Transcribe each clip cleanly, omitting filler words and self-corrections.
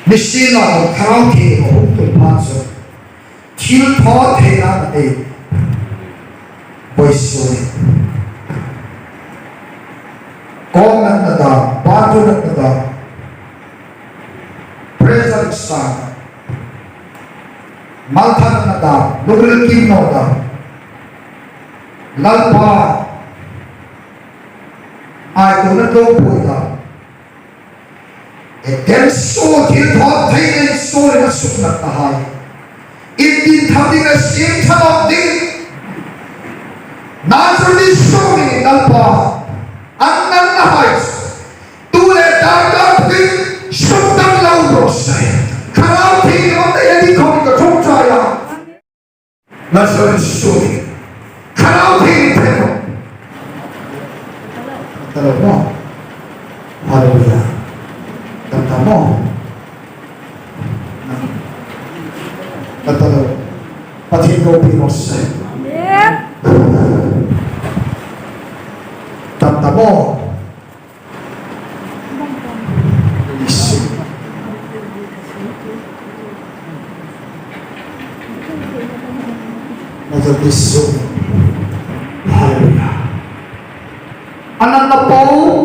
Misina County of the Panzer, Till Pot and a voice. Comment the battle of the present son. Maltan Nada, Lugul Kinoda, Lalpa, I do not know Buddha. A dead soul till God taken soul in a sunnah high. It did having a same time of day. Naturally showing in Lalpa, and the heights. To the dark of the Shuttan Laudos. Karate on the Eddie coming the Totaya. Naturally showing. Karate in Temple. Thlaraua. Hallelujah. Tamo. Thlaraua. Penticos. Tamo. Hallelujah. Anak na po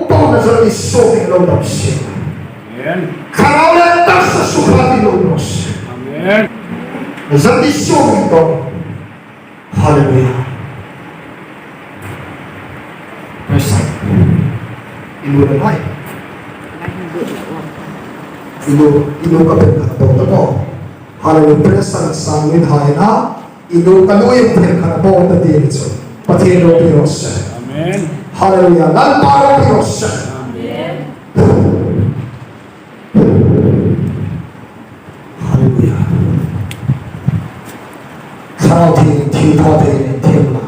na sa isong lobos. Amen. Karawan taksa sukat lobos. Amen. Sa isong ito. Hallelujah. Presa. Ilu na hai. Ilu kapit na ito. Hallelujah. Presa sa amin hai na. Ilu kaluyo pagkakabo na dito. Patino Diyos. Amen. Hallelujah. Lalparo Diyos. Amen. Hallelujah. Karating tipating timla.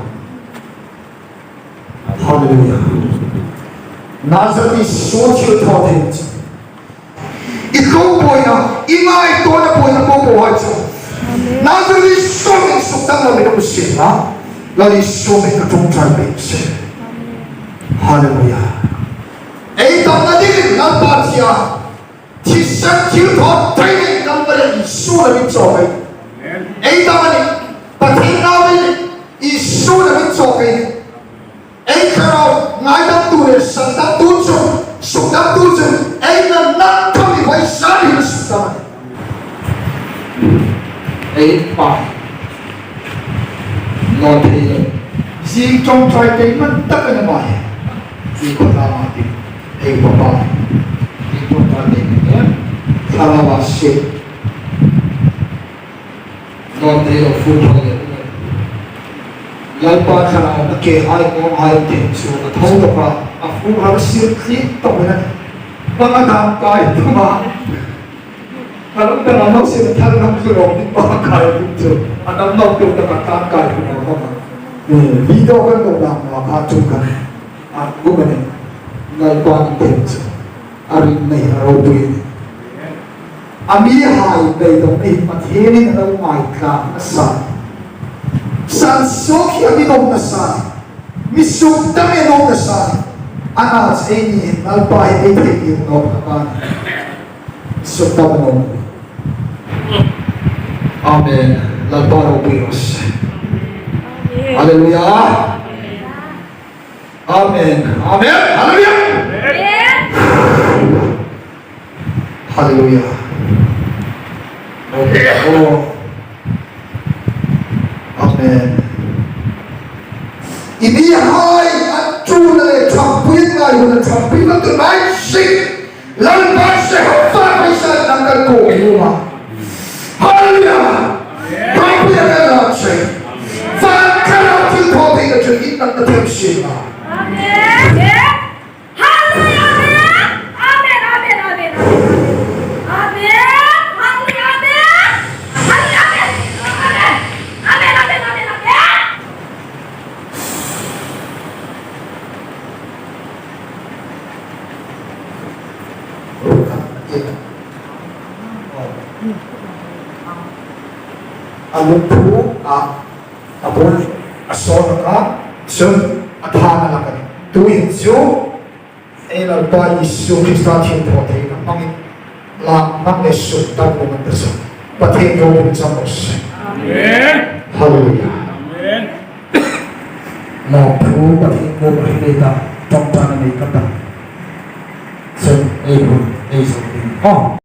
Hallelujah. Nazareth socio pating. Ikaw po na, ima ito na po na bubuhay siya. Nazareth socio suktan na minusin ha. Lali socio katungtan minusin. Hallelujah. Ay na din lalpan siya. Tisan tilpot training number isu na mitsoke. Ay na din patinawin isu na mitsoke. Ay karaw ngayon tuloy sandang tuso sukdang tuso ay na nakami may sari na sukdan. Ay pa. Lord Taylor. Zing trong try kay man taka na ba? Iko na natin. Ay papa. Iko natin. Thlaraua shit. Lord Taylor food hole. Lalpa ka na kay ay mo ay din. So at hold pa. Ako harus sirklit to na. Mga kampay tuma. Alam ka na sila talagang kulong di ba kaya dito. Alam na ko nakakakay ko na mga. Video ka na lang mga katugan. At gumanin. Lalpa ang dito. Arin na hiraw din. Amihay na itong matinin na umay ka na sa. San soki aminom na sa. Misukdang inom na sa. Anas ini nalpahin ay tingin na naman. Sukdang inom. Amen. Lalparo Diyos. Hallelujah. Amen. Amen. Hallelujah. Hallelujah. Okay. Oh. Amen. Inihay at tunay tampin ngayon na tampin na tunay sing lalpas sa hapay sa nanggal ko inuha. Hallelujah! Tampin na lang siya. Fakarating ko tayo na siya itang natin siya. Amen! Hallelujah! Amen! Amen! Amen! Amen! Hallelujah! Amen! Hallelujah! Amen! Amen! Amen! Amen! Amen! Alung po abon asol ka sun athana ka tuwin so ay lalpa Isu Krista tin po tayo ng pangit ลามักเลสุดตั้งบนเสประเทศโรบินสัมโมสฮาเลลูยาหมอพรูประเทศโรบินเดตาจอมปานในกระตังเซนเอบุเอสุดิน